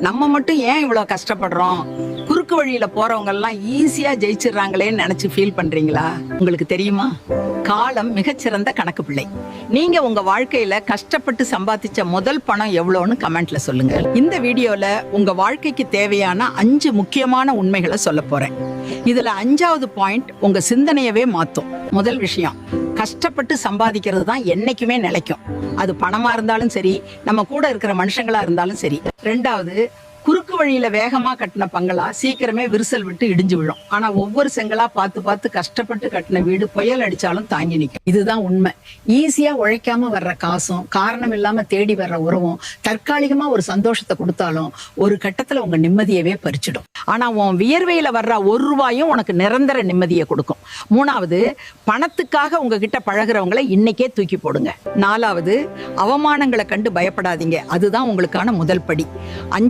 நம்ம மட்டும் ஏன் இவ்வளவு கஷ்டப்படுறோம்? குறுக்கு வழியில போறவங்க எல்லாம் ஈஸியா ஜெயிச்சிடுறாங்களேன்னு நினைச்சு ஃபீல் பண்றீங்களா? உங்களுக்கு தெரியுமா, காலம் மிகச்சிறந்த கணக்கு பிள்ளை. நீங்க உங்க வாழ்க்கையில கஷ்டப்பட்டு சம்பாதிச்ச முதல் பணம் எவ்வளோன்னு கமெண்ட்ல சொல்லுங்க. இந்த வீடியோல உங்க வாழ்க்கைக்கு தேவையான 5 முக்கியமான உண்மைகளை சொல்ல போறேன். இதுல 5வது பாயிண்ட் உங்க சிந்தனையவே மாத்தும். முதல் விஷயம், கஷ்டப்பட்டு சம்பாதிக்கிறது தான் என்னைக்குமே நிலைக்கும். அது பணமா இருந்தாலும் சரி, நம்ம கூட இருக்கிற மனுஷங்களா இருந்தாலும் சரி. 2வது, குறுக்கு வழியில வேகமா கட்டின பங்களா சீக்கிரமே விரிசல் விட்டு இடிஞ்சு விழும். ஆனா ஒவ்வொரு செங்கலா பார்த்து பார்த்து கஷ்டப்பட்டு கட்டின வீடு புயல் அடிச்சாலும் தாங்கி நிற்கும். இதுதான் உண்மை. ஈஸியா உழைக்காம வர்ற காசும், காரணம் இல்லாம தேடி வர்ற உறவும், தற்காலிகமா ஒரு சந்தோஷத்தை கொடுத்தாலும் ஒரு கட்டத்துல உங்க நிம்மதியவே பறிச்சிடும். ஆனா உன் வியர்வையில வர்ற 1 ரூபாயும் உனக்கு நிரந்தர நிம்மதியை கொடுக்கும். 3வது, பணத்துக்காக உங்ககிட்ட பழகுறவங்களை இன்னைக்கே தூக்கி போடுங்க. 4வது, அவமானங்களை கண்டு பயப்படாதீங்க. அதுதான் உங்களுக்கான முதல் படி.